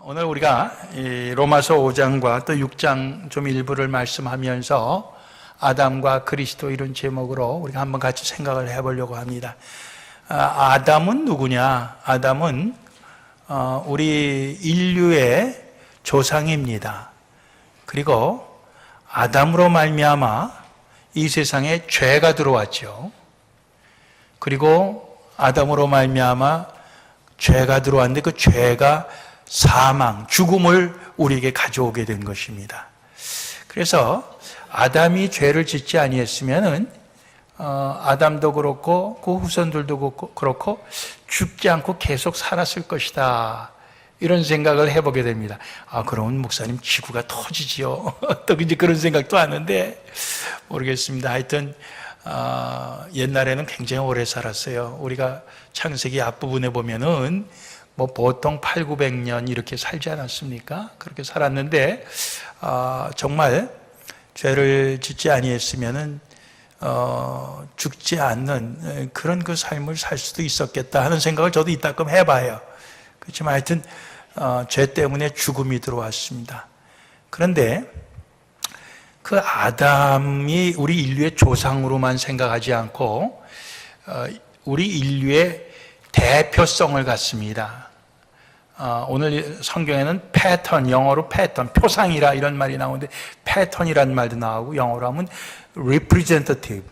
오늘 우리가 이 로마서 5장과 또 6장 좀 일부를 말씀하면서 아담과 그리스도 이런 제목으로 우리가 한번 같이 생각을 해보려고 합니다. 아담은 누구냐? 아담은 우리 인류의 조상입니다. 그리고 아담으로 말미암아 이 세상에 죄가 들어왔죠. 그리고 아담으로 말미암아 죄가 들어왔는데 그 죄가 사망, 죽음을 우리에게 가져오게 된 것입니다. 그래서 아담이 죄를 짓지 아니했으면은 아담도 그렇고 그 후손들도 그렇고 죽지 않고 계속 살았을 것이다. 이런 생각을 해보게 됩니다. 그러면 목사님 지구가 터지지요. 또 이제 그런 생각도 하는데 모르겠습니다. 하여튼 옛날에는 굉장히 오래 살았어요. 우리가 창세기 앞부분에 보면은 뭐 보통 800~900년 이렇게 살지 않았습니까? 그렇게 살았는데 정말 죄를 짓지 아니했으면은 죽지 않는 그런 그 삶을 살 수도 있었겠다 하는 생각을 저도 이따금 해봐요. 그렇지만 하여튼 죄 때문에 죽음이 들어왔습니다. 그런데 그 아담이 우리 인류의 조상으로만 생각하지 않고 우리 인류의 대표성을 갖습니다. 오늘 성경에는 패턴, 영어로 패턴, 표상이라 이런 말이 나오는데 패턴이라는 말도 나오고 영어로 하면 representative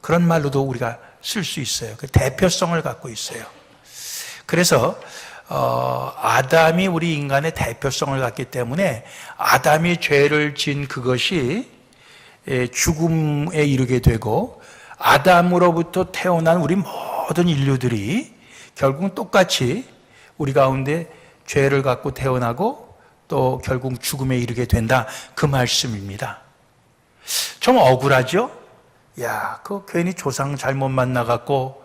그런 말로도 우리가 쓸 수 있어요. 그 대표성을 갖고 있어요. 그래서 아담이 우리 인간의 대표성을 갖기 때문에 아담이 죄를 지은 그것이 죽음에 이르게 되고 아담으로부터 태어난 우리 모든 인류들이 결국은 똑같이 우리 가운데 죄를 갖고 태어나고 또 결국 죽음에 이르게 된다. 그 말씀입니다. 좀 억울하죠? 그 괜히 조상 잘못 만나갖고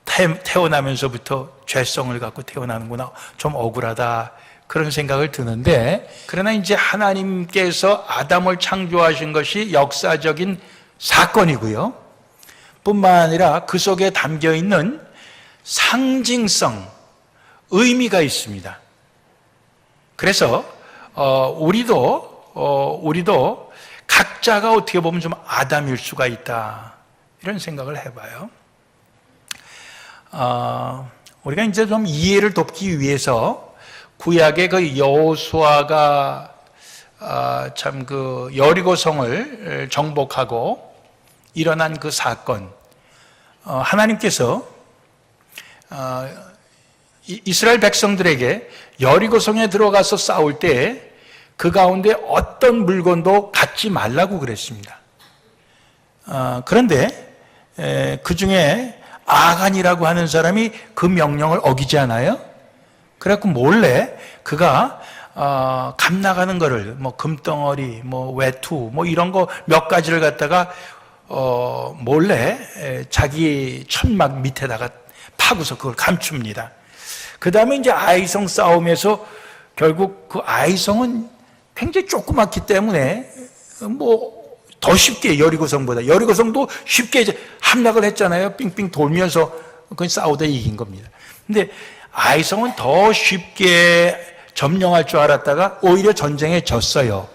태어나면서부터 죄성을 갖고 태어나는구나. 좀 억울하다. 그런 생각을 드는데, 그러나 이제 하나님께서 아담을 창조하신 것이 역사적인 사건이고요. 뿐만 아니라 그 속에 담겨 있는 상징성, 의미가 있습니다. 그래서 우리도 각자가 어떻게 보면 좀 아담일 수가 있다. 이런 생각을 해봐요. 우리가 이제 좀 이해를 돕기 위해서 구약의 그 여호수아가 참 그 여리고성을 정복하고 일어난 그 사건, 하나님께서 이스라엘 백성들에게 여리고성에 들어가서 싸울 때 그 가운데 어떤 물건도 갖지 말라고 그랬습니다. 그런데 그 중에 아간이라고 하는 사람이 그 명령을 어기지 않아요? 그래갖고 몰래 그가 감 나가는 거를 뭐 금덩어리, 뭐 외투, 뭐 이런 거 몇 가지를 갖다가 몰래 자기 천막 밑에다가 파고서 그걸 감춥니다. 그 다음에 이제 아이성 싸움에서 결국 그 아이성은 굉장히 조그맣기 때문에 뭐 더 쉽게 여리고성도 쉽게 이제 함락을 했잖아요. 삥삥 돌면서 그 싸우다 이긴 겁니다. 근데 아이성은 더 쉽게 점령할 줄 알았다가 오히려 전쟁에 졌어요.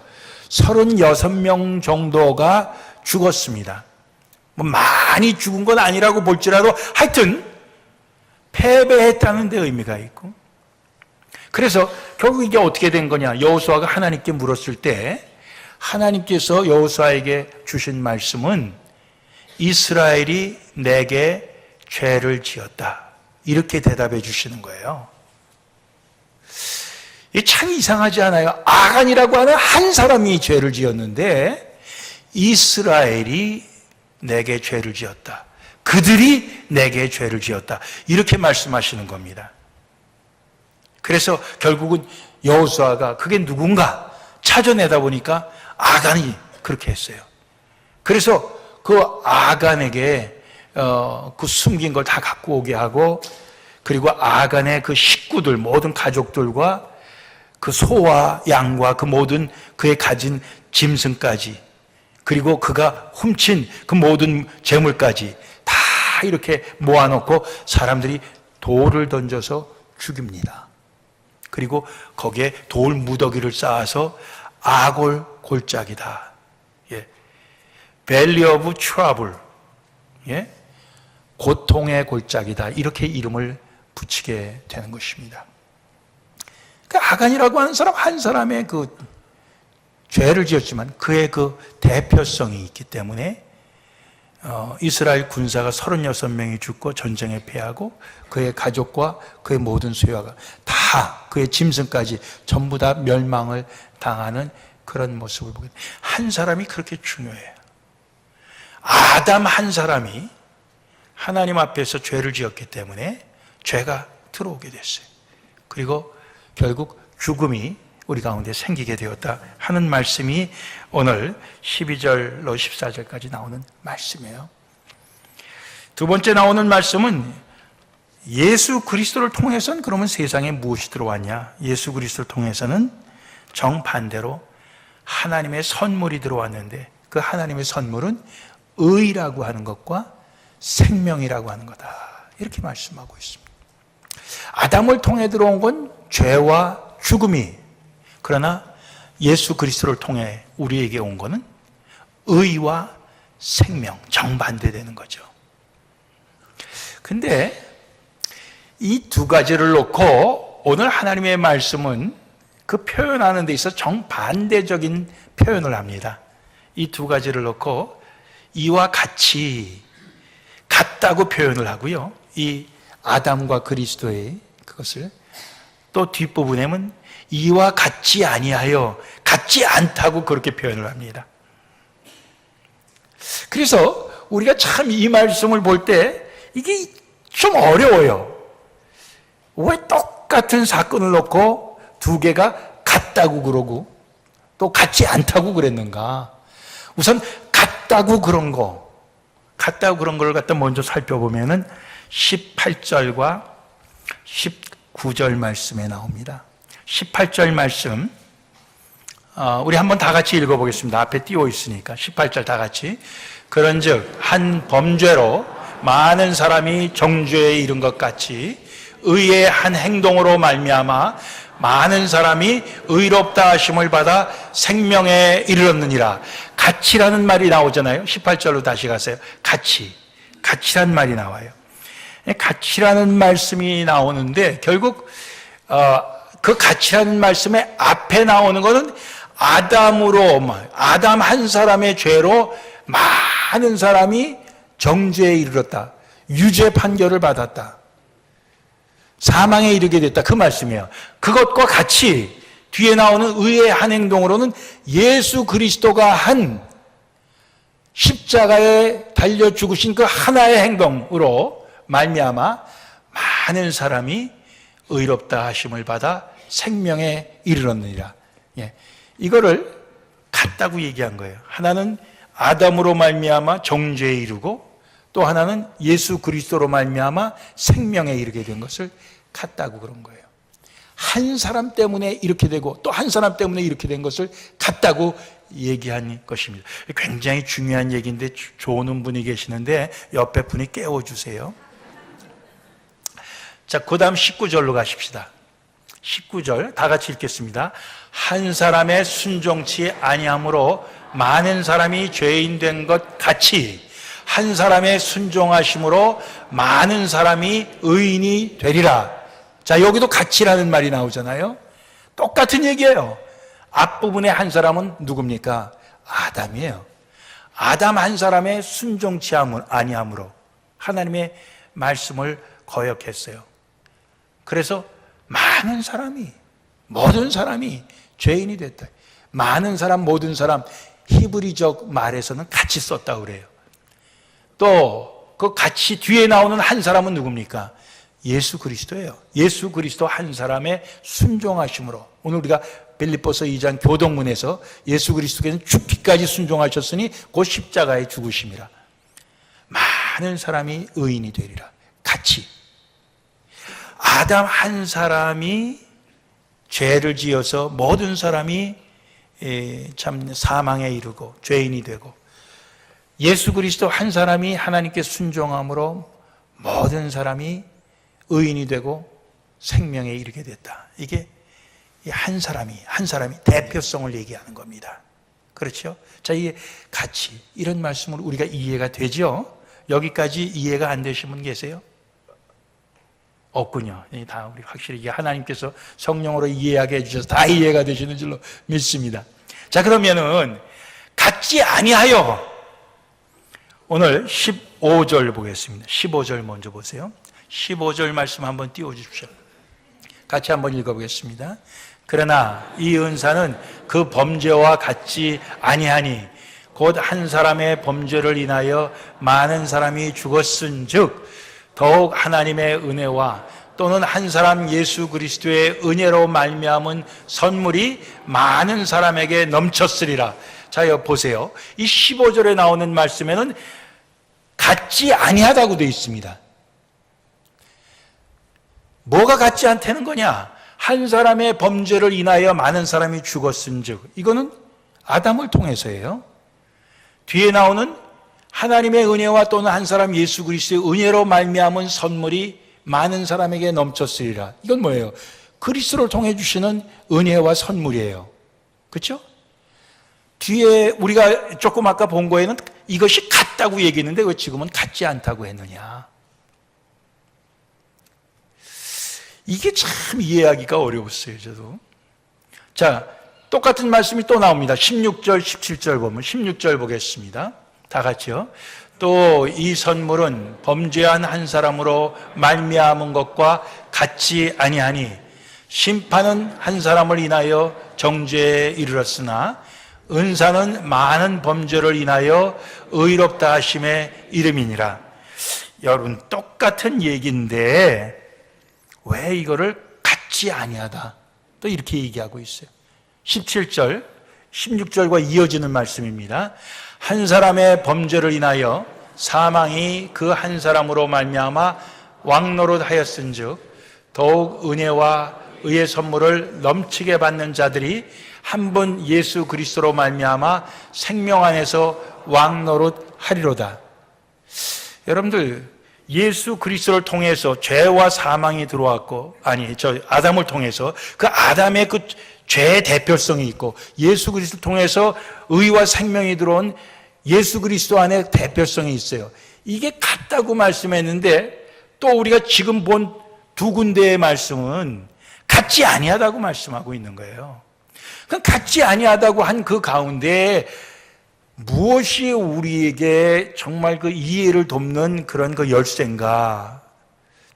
36명 정도가 죽었습니다. 뭐 많이 죽은 건 아니라고 볼지라도 하여튼 패배했다는 데 의미가 있고, 그래서 결국 이게 어떻게 된 거냐? 여호수아가 하나님께 물었을 때 하나님께서 여호수아에게 주신 말씀은 이스라엘이 내게 죄를 지었다. 이렇게 대답해 주시는 거예요. 이게 참 이상하지 않아요? 아간이라고 하는 한 사람이 죄를 지었는데 이스라엘이 내게 죄를 지었다. 그들이 내게 죄를 지었다. 이렇게 말씀하시는 겁니다. 그래서 결국은 여호수아가 그게 누군가 찾아내다 보니까 아간이 그렇게 했어요. 그래서 그 아간에게 그 숨긴 걸 다 갖고 오게 하고, 그리고 아간의 그 식구들, 모든 가족들과 그 소와 양과 그 모든 그의 가진 짐승까지, 그리고 그가 훔친 그 모든 재물까지 다 이렇게 모아놓고 사람들이 돌을 던져서 죽입니다. 그리고 거기에 돌 무더기를 쌓아서 아골 골짜기다. 예. Valley of Trouble. 예. 고통의 골짜기다. 이렇게 이름을 붙이게 되는 것입니다. 그 아간이라고 하는 사람 한 사람의 그 죄를 지었지만 그의 그 대표성이 있기 때문에 이스라엘 군사가 36명이 죽고 전쟁에 패하고 그의 가족과 그의 모든 소유가 다 그의 짐승까지 전부 다 멸망을 당하는 그런 모습을 보게 됩니다. 한 사람이 그렇게 중요해요. 아담 한 사람이 하나님 앞에서 죄를 지었기 때문에 죄가 들어오게 됐어요. 그리고 결국 죽음이 우리 가운데 생기게 되었다 하는 말씀이 오늘 12절로 14절까지 나오는 말씀이에요. 두 번째 나오는 말씀은 예수 그리스도를 통해서는 그러면 세상에 무엇이 들어왔냐? 예수 그리스도를 통해서는 정반대로 하나님의 선물이 들어왔는데 그 하나님의 선물은 의라고 하는 것과 생명이라고 하는 거다. 이렇게 말씀하고 있습니다. 아담을 통해 들어온 건 죄와 죽음이, 그러나 예수 그리스도를 통해 우리에게 온 것은 의와 생명, 정반대되는 거죠. 근데 이 두 가지를 놓고 오늘 하나님의 말씀은 그 표현하는 데 있어서 정반대적인 표현을 합니다. 이 두 가지를 놓고 이와 같이 같다고 표현을 하고요. 이 아담과 그리스도의 그것을 또 뒷부분에는 이와 같지 아니하여 같지 않다고 그렇게 표현을 합니다. 그래서 우리가 참 이 말씀을 볼 때 이게 좀 어려워요. 왜 똑같은 사건을 놓고 두 개가 같다고 그러고 또 같지 않다고 그랬는가? 우선 같다고 그런 걸 갖다 먼저 살펴보면은 18절과 19절 말씀에 나옵니다. 18절 말씀, 우리 한번 다 같이 읽어보겠습니다. 앞에 띄워 있으니까 18절 다 같이. 그런즉 한 범죄로 많은 사람이 정죄에 이른 것 같이 의의 한 행동으로 말미암아 많은 사람이 의롭다 하심을 받아 생명에 이르렀느니라. 같이라는 말이 나오잖아요. 18절로 다시 가세요. 같이란 말이 나와요. 같이라는 말씀이 나오는데 결국 그 같이라는 말씀의 앞에 나오는 것은 아담 한 사람의 죄로 많은 사람이 정죄에 이르렀다. 유죄 판결을 받았다. 사망에 이르게 됐다. 그 말씀이에요. 그것과 같이 뒤에 나오는 의의 한 행동으로는 예수 그리스도가 한 십자가에 달려 죽으신 그 하나의 행동으로 말미암아 많은 사람이 의롭다 하심을 받아 생명에 이르렀느니라. 예, 이거를 같다고 얘기한 거예요. 하나는 아담으로 말미암아 정죄에 이르고 또 하나는 예수 그리스도로 말미암아 생명에 이르게 된 것을 같다고 그런 거예요. 한 사람 때문에 이렇게 되고 또 한 사람 때문에 이렇게 된 것을 같다고 얘기한 것입니다. 굉장히 중요한 얘기인데 좋은 분이 계시는데 옆에 분이 깨워주세요. 자, 그 다음 19절로 가십시다. 19절 다 같이 읽겠습니다. 한 사람의 순종치 아니함으로 많은 사람이 죄인 된 것 같이 한 사람의 순종하심으로 많은 사람이 의인이 되리라. 자, 여기도 같이라는 말이 나오잖아요. 똑같은 얘기예요. 앞부분에 한 사람은 누굽니까? 아담이에요. 아담 한 사람의 순종치 아니함으로 하나님의 말씀을 거역했어요. 그래서 많은 사람이, 모든 사람이 죄인이 됐다. 많은 사람, 모든 사람, 히브리적 말에서는 같이 썼다고 그래요. 또 그 같이 뒤에 나오는 한 사람은 누굽니까? 예수 그리스도예요. 예수 그리스도 한 사람의 순종하심으로. 오늘 우리가 빌립보서 2장 교동문에서 예수 그리스도께서는 죽기까지 순종하셨으니 곧 십자가에 죽으심이라. 많은 사람이 의인이 되리라. 같이. 아담 한 사람이 죄를 지어서 모든 사람이 참 사망에 이르고 죄인이 되고 예수 그리스도 한 사람이 하나님께 순종함으로 모든 사람이 의인이 되고 생명에 이르게 됐다. 이게 이 한 사람이 대표성을 얘기하는 겁니다. 그렇죠? 자, 이게 같이 이런 말씀으로 우리가 이해가 되죠? 여기까지 이해가 안 되신 분 계세요? 없군요. 다 우리 확실히 이게 하나님께서 성령으로 이해하게 해주셔서 다 이해가 되시는 줄로 믿습니다. 자, 그러면은 같지 아니하여 오늘 15절 보겠습니다. 15절 먼저 보세요. 15절 말씀 한번 띄워주십시오. 같이 한번 읽어보겠습니다. 그러나 이 은사는 그 범죄와 같지 아니하니 곧 한 사람의 범죄를 인하여 많은 사람이 죽었은즉 더욱 하나님의 은혜와 또는 한 사람 예수 그리스도의 은혜로 말미암은 선물이 많은 사람에게 넘쳤으리라. 자, 여기 보세요. 이 15절에 나오는 말씀에는 같지 아니하다고 되어 있습니다. 뭐가 같지 않다는 거냐? 한 사람의 범죄를 인하여 많은 사람이 죽었은즉, 이거는 아담을 통해서예요. 뒤에 나오는 하나님의 은혜와 또는 한 사람 예수 그리스도의 은혜로 말미암은 선물이 많은 사람에게 넘쳤으리라. 이건 뭐예요? 그리스도를 통해 주시는 은혜와 선물이에요. 그렇죠? 뒤에 우리가 조금 아까 본 거에는 이것이 같다고 얘기했는데 왜 지금은 같지 않다고 했느냐? 이게 참 이해하기가 어려웠어요, 저도. 자, 똑같은 말씀이 또 나옵니다. 16절, 17절 보면 16절 보겠습니다. 다 같이요. 또 이 선물은 범죄한 한 사람으로 말미암은 것과 같지 아니하니 심판은 한 사람을 인하여 정죄에 이르렀으나 은사는 많은 범죄를 인하여 의롭다 하심의 이름이니라. 여러분, 똑같은 얘기인데 왜 이거를 같지 아니하다 또 이렇게 얘기하고 있어요. 17절, 16절과 이어지는 말씀입니다. 한 사람의 범죄를 인하여 사망이 그 한 사람으로 말미암아 왕노릇하였은즉 더욱 은혜와 의의 선물을 넘치게 받는 자들이 한 분 예수 그리스도로 말미암아 생명 안에서 왕노릇하리로다. 여러분들, 예수 그리스도를 통해서 죄와 사망이 들어왔고, 아담을 통해서 그 아담의 그 죄의 대표성이 있고, 예수 그리스도를 통해서 의와 생명이 들어온 예수 그리스도 안에 대표성이 있어요. 이게 같다고 말씀했는데 또 우리가 지금 본 두 군데의 말씀은 같지 아니하다고 말씀하고 있는 거예요. 그럼 같지 아니하다고 한 그 가운데 무엇이 우리에게 정말 그 이해를 돕는 그런 그 열쇠인가?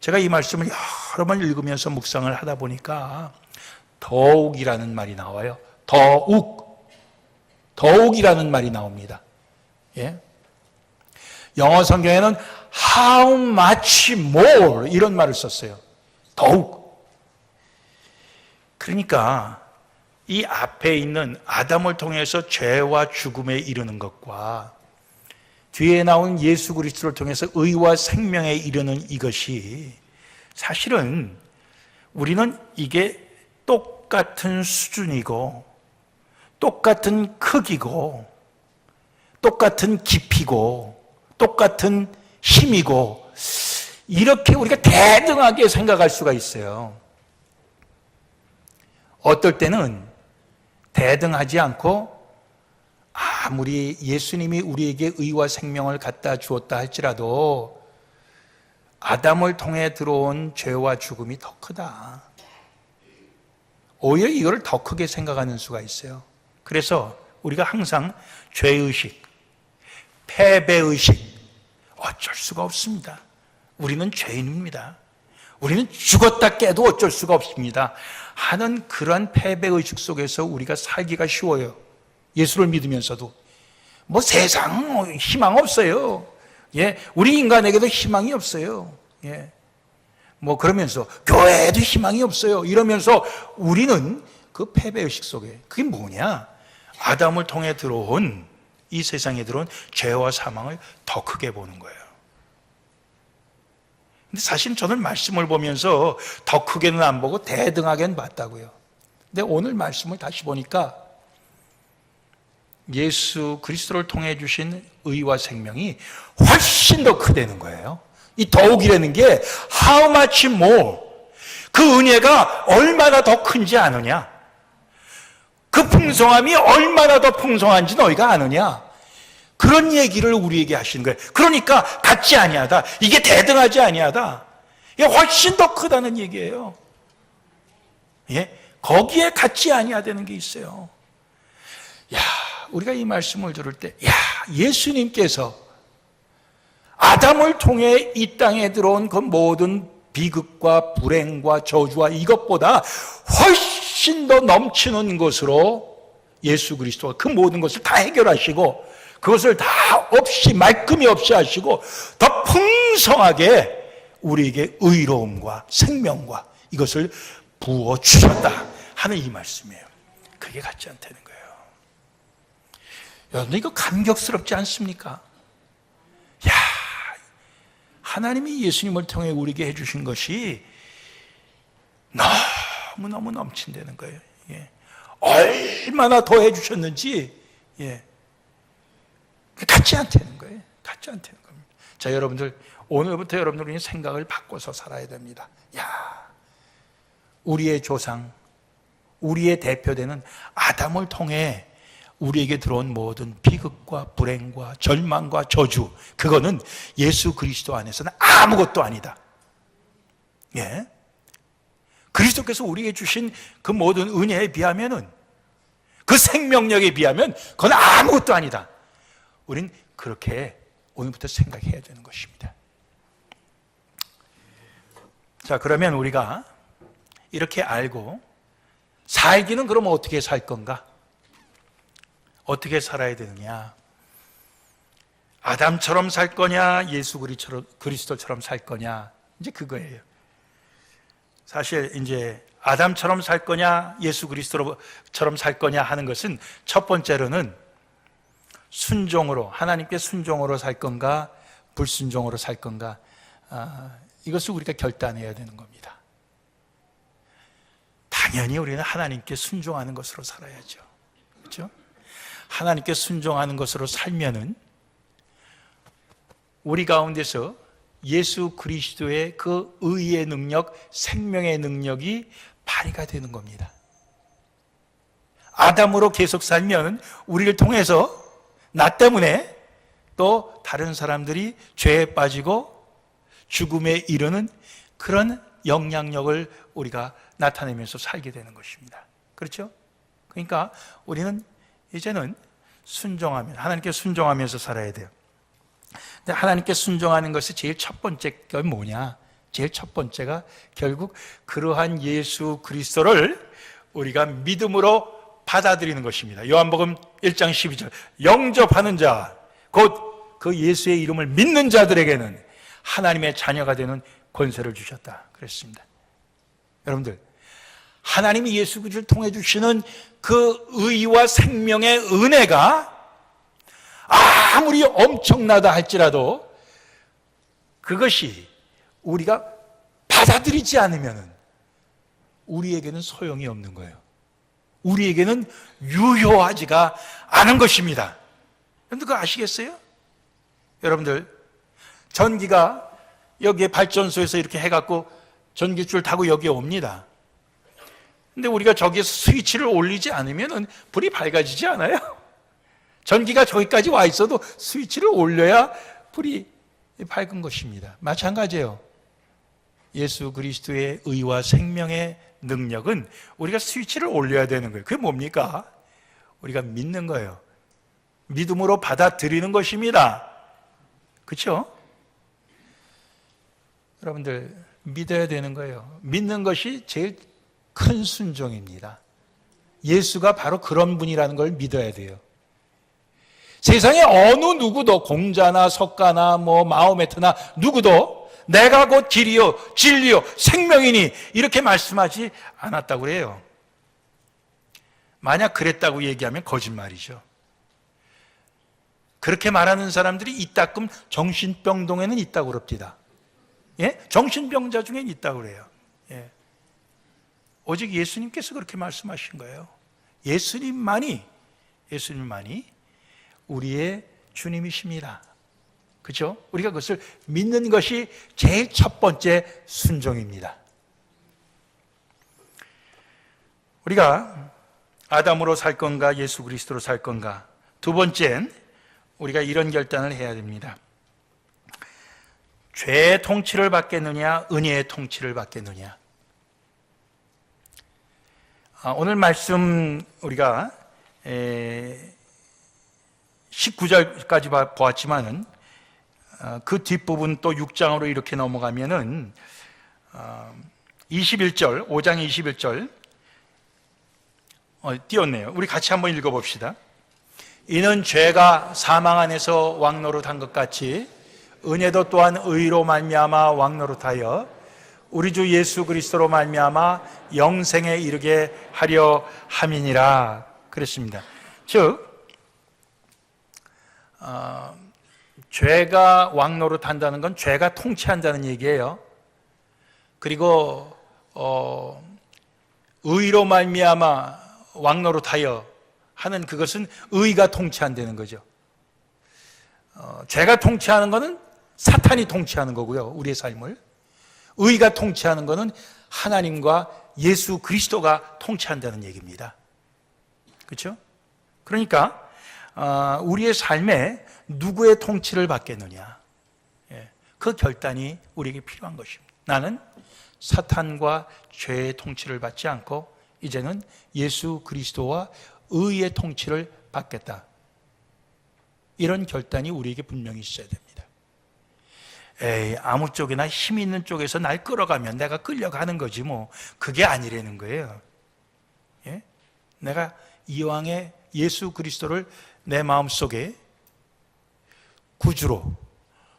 제가 이 말씀을 여러 번 읽으면서 묵상을 하다 보니까 더욱이라는 말이 나와요. 더욱이라는 말이 나옵니다. 예? 영어 성경에는 how much more 이런 말을 썼어요. 더욱. 그러니까 이 앞에 있는 아담을 통해서 죄와 죽음에 이르는 것과 뒤에 나온 예수 그리스도를 통해서 의와 생명에 이르는 이것이 사실은 우리는 이게 똑같은 수준이고 똑같은 크기고 똑같은 깊이고 똑같은 힘이고 이렇게 우리가 대등하게 생각할 수가 있어요. 어떨 때는 대등하지 않고 아무리 예수님이 우리에게 의와 생명을 갖다 주었다 할지라도 아담을 통해 들어온 죄와 죽음이 더 크다. 오히려 이걸 더 크게 생각하는 수가 있어요. 그래서 우리가 항상 죄의식, 패배의식 어쩔 수가 없습니다. 우리는 죄인입니다. 우리는 죽었다 깨도 어쩔 수가 없습니다 하는 그런 패배의식 속에서 우리가 살기가 쉬워요. 예수를 믿으면서도 뭐 세상 희망 없어요. 예, 우리 인간에게도 희망이 없어요. 예, 뭐 그러면서 교회에도 희망이 없어요. 이러면서 우리는 그 패배의식 속에 그게 뭐냐? 아담을 통해 들어온 이 세상에 들어온 죄와 사망을 더 크게 보는 거예요. 근데 사실 저는 말씀을 보면서 더 크게는 안 보고 대등하게는 봤다고요. 근데 오늘 말씀을 다시 보니까 예수 그리스도를 통해 주신 의와 생명이 훨씬 더 크다는 거예요. 이 더욱이라는 게 how much more, 그 은혜가 얼마나 더 큰지 아느냐? 그 풍성함이 얼마나 더 풍성한지 너희가 아느냐? 그런 얘기를 우리에게 하시는 거예요. 그러니까 같지 아니하다. 이게 대등하지 아니하다. 이게 훨씬 더 크다는 얘기예요. 예? 거기에 같지 아니하다는 게 있어요. 야, 우리가 이 말씀을 들을 때, 야, 예수님께서 아담을 통해 이 땅에 들어온 그 모든 비극과 불행과 저주와 이것보다 훨씬 더 넘치는 것으로 예수 그리스도가 그 모든 것을 다 해결하시고 그것을 다 없이 말끔히 없이 하시고 더 풍성하게 우리에게 의로움과 생명과 이것을 부어주셨다 하는 이 말씀이에요. 그게 같지 않다는 거예요. 여러분, 이거 감격스럽지 않습니까? 야, 하나님이 예수님을 통해 우리에게 해주신 것이 너무너무 넘친다는 거예요. 예. 얼마나 더 해주셨는지, 예. 같지 않다는 거예요. 같지 않다는 겁니다. 자, 여러분들, 오늘부터 여러분들이 생각을 바꿔서 살아야 됩니다. 야, 우리의 조상, 우리의 대표되는 아담을 통해 우리에게 들어온 모든 비극과 불행과 절망과 저주, 그거는 예수 그리스도 안에서는 아무것도 아니다. 예. 그리스도께서 우리에게 주신 그 모든 은혜에 비하면은, 그 생명력에 비하면 그건 아무것도 아니다. 우린 그렇게 오늘부터 생각해야 되는 것입니다. 자, 그러면 우리가 이렇게 알고 살기는 그럼 어떻게 살 건가? 어떻게 살아야 되느냐? 아담처럼 살 거냐? 예수 그리스도처럼 살 거냐? 이제 그거예요. 사실 이제 아담처럼 살 거냐? 예수 그리스도처럼 살 거냐 하는 것은 첫 번째로는 순종으로, 하나님께 순종으로 살 건가? 불순종으로 살 건가? 이것을 우리가 결단해야 되는 겁니다. 당연히 우리는 하나님께 순종하는 것으로 살아야죠. 그렇죠? 하나님께 순종하는 것으로 살면은 우리 가운데서 예수 그리스도의 그 의의 능력, 생명의 능력이 발휘가 되는 겁니다. 아담으로 계속 살면 우리를 통해서 나 때문에 또 다른 사람들이 죄에 빠지고 죽음에 이르는 그런 영향력을 우리가 나타내면서 살게 되는 것입니다. 그렇죠? 그러니까 우리는 이제는 순종하면, 하나님께 순종하면서 살아야 돼요. 근데 하나님께 순종하는 것이 제일 첫 번째가 뭐냐? 제일 첫 번째가 결국 그러한 예수 그리스도를 우리가 믿음으로 받아들이는 것입니다. 요한복음 1장 12절, 영접하는 자, 곧 그 예수의 이름을 믿는 자들에게는 하나님의 자녀가 되는 권세를 주셨다 그랬습니다. 여러분들, 하나님이 예수 그리스도를 통해 주시는 그 의와 생명의 은혜가 아무리 엄청나다 할지라도 그것이 우리가 받아들이지 않으면 우리에게는 소용이 없는 거예요. 우리에게는 유효하지가 않은 것입니다. 여러분들 그거 아시겠어요? 여러분들, 전기가 여기에 발전소에서 이렇게 해갖고 전기줄 타고 여기에 옵니다. 근데 우리가 저기에 스위치를 올리지 않으면 불이 밝아지지 않아요. 전기가 저기까지 와 있어도 스위치를 올려야 불이 밝은 것입니다. 마찬가지예요. 예수 그리스도의 의와 생명의 능력은 우리가 스위치를 올려야 되는 거예요. 그게 뭡니까? 우리가 믿는 거예요. 믿음으로 받아들이는 것입니다. 그렇죠? 여러분들, 믿어야 되는 거예요. 믿는 것이 제일 큰 순종입니다. 예수가 바로 그런 분이라는 걸 믿어야 돼요. 세상에 어느 누구도, 공자나 석가나 마호메트나 누구도 내가 곧 길이요 진리요 생명이니 이렇게 말씀하지 않았다고 그래요. 만약 그랬다고 얘기하면 거짓말이죠. 그렇게 말하는 사람들이 이따금 정신병동에는 있다고 그럽니다. 예? 정신병자 중엔 있다고 그래요. 예. 오직 예수님께서 그렇게 말씀하신 거예요. 예수님만이 우리의 주님이십니다. 그렇죠? 우리가 그것을 믿는 것이 제일 첫 번째 순종입니다. 우리가 아담으로 살 건가 예수 그리스도로 살 건가? 두 번째는 우리가 이런 결단을 해야 됩니다. 죄의 통치를 받겠느냐 은혜의 통치를 받겠느냐. 오늘 말씀 우리가 19절까지 보았지만은 그 뒷부분 또 6장으로 이렇게 넘어가면은 21절, 5장 21절 띄었네요. 우리 같이 한번 읽어봅시다. 이는 죄가 사망 안에서 왕노릇한 것 같이 은혜도 또한 의로 말미암아 왕노릇하여 우리 주 예수 그리스도로 말미암아 영생에 이르게 하려 함이니라 그랬습니다. 즉 죄가 왕노릇한다는 건 죄가 통치한다는 얘기예요. 그리고 의로 말미암아 왕노릇하여 하는 그것은 의가 통치한다는 거죠. 죄가 통치하는 것은 사탄이 통치하는 거고요. 우리의 삶을. 의가 통치하는 것은 하나님과 예수 그리스도가 통치한다는 얘기입니다. 그렇죠? 그러니까 우리의 삶에 누구의 통치를 받겠느냐, 그 결단이 우리에게 필요한 것입니다. 나는 사탄과 죄의 통치를 받지 않고 이제는 예수 그리스도와 의의 통치를 받겠다. 이런 결단이 우리에게 분명히 있어야 됩니다. 아무 쪽이나 힘 있는 쪽에서 날 끌어가면 내가 끌려가는 거지 뭐. 그게 아니라는 거예요. 내가 이왕에 예수 그리스도를 내 마음속에 구주로,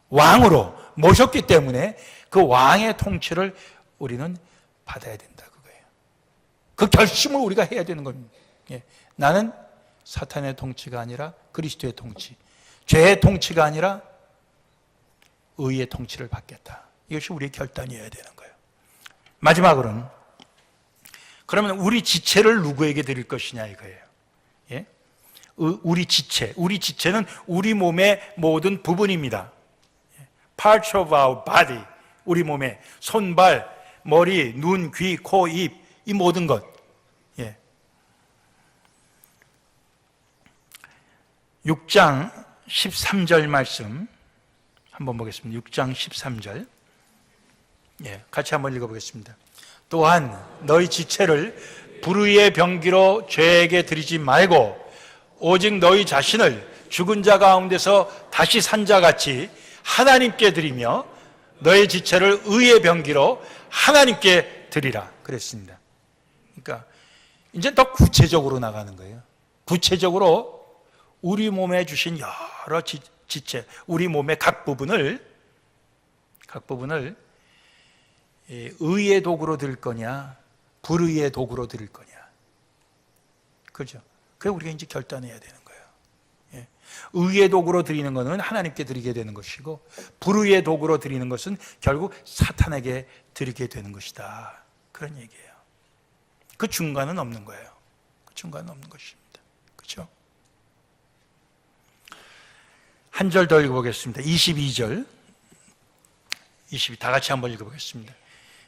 왕으로 모셨기 때문에 그 왕의 통치를 우리는 받아야 된다 그거예요. 그 결심을 우리가 해야 되는 겁니다. 나는 사탄의 통치가 아니라 그리스도의 통치, 죄의 통치가 아니라 의의 통치를 받겠다. 이것이 우리의 결단이어야 되는 거예요. 마지막으로는 그러면 우리 지체를 누구에게 드릴 것이냐 이거예요. 우리 지체는 우리 몸의 모든 부분입니다. Parts of our body, 우리 몸의 손발, 머리, 눈, 귀, 코, 입, 이 모든 것. 6장 13절 말씀 한번 보겠습니다. 6장 13절. 같이 한번 읽어보겠습니다. 또한 너희 지체를 불의의 병기로 죄에게 드리지 말고 오직 너희 자신을 죽은 자 가운데서 다시 산 자 같이 하나님께 드리며 너희 지체를 의의 병기로 하나님께 드리라 그랬습니다. 그러니까 이제 더 구체적으로 나가는 거예요. 구체적으로 우리 몸에 주신 여러 지체, 우리 몸의 각 부분을 의의 도구로 드릴 거냐, 불의의 도구로 드릴 거냐. 그죠? 그게 우리가 이제 결단해야 되는 거예요. 의의 도구로 드리는 것은 하나님께 드리게 되는 것이고, 불의의 도구로 드리는 것은 결국 사탄에게 드리게 되는 것이다. 그런 얘기예요. 그 중간은 없는 거예요. 그 중간은 없는 것입니다. 그렇죠? 한 절 더 읽어보겠습니다. 22절. 다 같이 한번 읽어보겠습니다.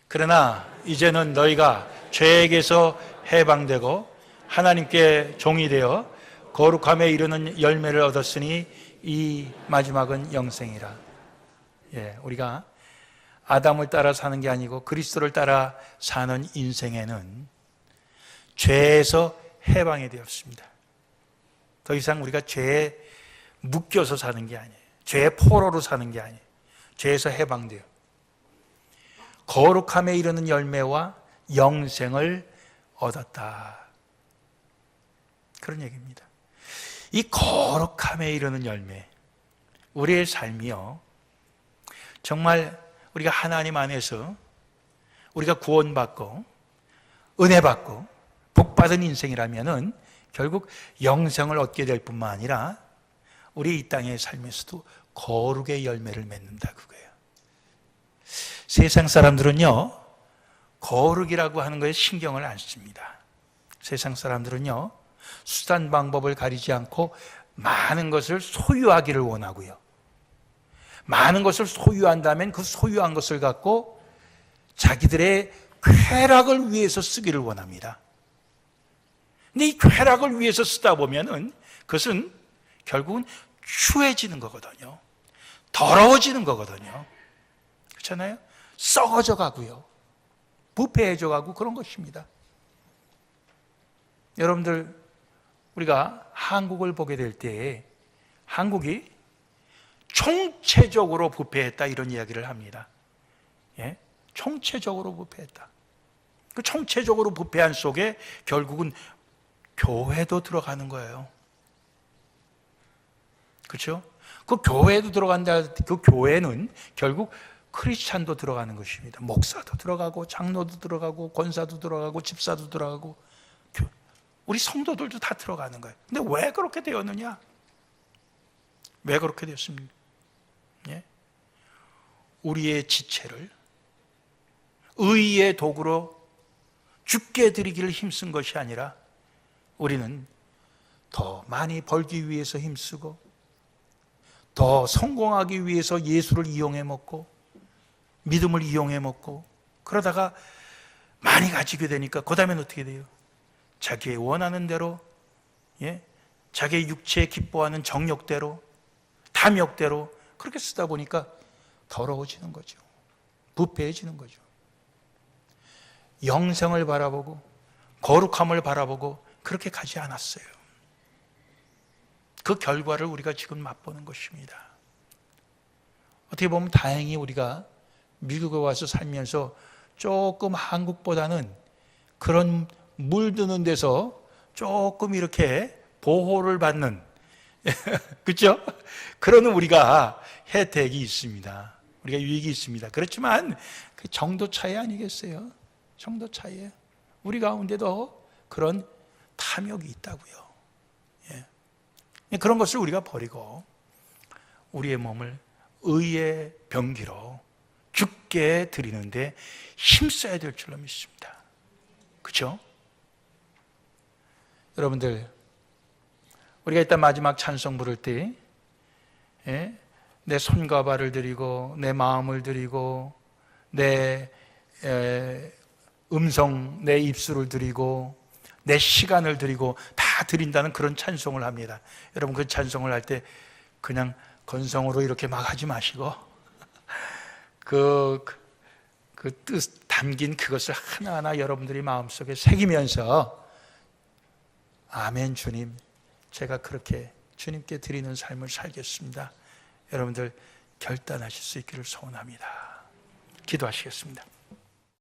그러나 이제는 너희가 죄에게서 해방되고 하나님께 종이 되어 거룩함에 이르는 열매를 얻었으니 이 마지막은 영생이라. 우리가 아담을 따라 사는 게 아니고 그리스도를 따라 사는 인생에는 죄에서 해방이 되었습니다. 더 이상 우리가 죄에 묶여서 사는 게 아니에요. 죄의 포로로 사는 게 아니에요. 죄에서 해방돼요. 거룩함에 이르는 열매와 영생을 얻었다. 그런 얘기입니다. 이 거룩함에 이르는 열매, 우리의 삶이요, 정말 우리가 하나님 안에서 우리가 구원받고 은혜받고 복받은 인생이라면은 결국 영생을 얻게 될 뿐만 아니라 우리 이 땅의 삶에서도 거룩의 열매를 맺는다 그거예요. 세상 사람들은요, 거룩이라고 하는 거에 신경을 안 씁니다. 세상 사람들은요, 수단 방법을 가리지 않고 많은 것을 소유하기를 원하고요, 많은 것을 소유한다면 그 소유한 것을 갖고 자기들의 쾌락을 위해서 쓰기를 원합니다. 근데 이 쾌락을 위해서 쓰다 보면은 그것은 결국은 추해지는 거거든요. 더러워지는 거거든요. 그렇잖아요? 썩어져 가고요. 부패해져 가고 그런 것입니다. 여러분들, 우리가 한국을 보게 될 때 한국이 총체적으로 부패했다 이런 이야기를 합니다. 예? 총체적으로 부패했다. 그 총체적으로 부패한 속에 결국은 교회도 들어가는 거예요. 그렇죠? 그 교회도 들어간다. 그 교회는 결국 크리스찬도 들어가는 것입니다. 목사도 들어가고 장로도 들어가고 권사도 들어가고 집사도 들어가고 우리 성도들도 다 들어가는 거예요. 근데 왜 그렇게 되었느냐? 왜 그렇게 되었습니까? 예? 우리의 지체를 의의 도구로 죽게 드리기를 힘쓴 것이 아니라 우리는 더 많이 벌기 위해서 힘쓰고 더 성공하기 위해서 예수를 이용해 먹고 믿음을 이용해 먹고 그러다가 많이 가지게 되니까 그 다음엔 어떻게 돼요? 자기의 원하는 대로, 예? 자기의 육체에 기뻐하는 정욕대로, 탐욕대로 그렇게 쓰다 보니까 더러워지는 거죠. 부패해지는 거죠. 영생을 바라보고 거룩함을 바라보고 그렇게 가지 않았어요. 그 결과를 우리가 지금 맛보는 것입니다. 어떻게 보면 다행히 우리가 미국에 와서 살면서 조금 한국보다는 그런 물드는 데서 조금 이렇게 보호를 받는 그렇죠? 그런 우리가 혜택이 있습니다. 우리가 유익이 있습니다. 그렇지만 그 정도 차이 아니겠어요? 정도 차이예요. 우리 가운데도 그런 탐욕이 있다고요. 예. 그런 것을 우리가 버리고 우리의 몸을 의의 병기로 죽게 드리는데 힘써야 될 줄로 믿습니다. 그렇죠? 여러분들, 우리가 이따 마지막 찬송 부를 때 내 손과 발을 드리고 내 마음을 드리고 내 음성, 내 입술을 드리고 내 시간을 드리고 다 드린다는 그런 찬송을 합니다. 여러분, 그 찬송을 할 때 그냥 건성으로 이렇게 막 하지 마시고 그 뜻 담긴 그것을 하나하나 여러분들이 마음속에 새기면서 아멘 주님, 제가 그렇게 주님께 드리는 삶을 살겠습니다. 여러분들 결단하실 수 있기를 소원합니다. 기도하시겠습니다.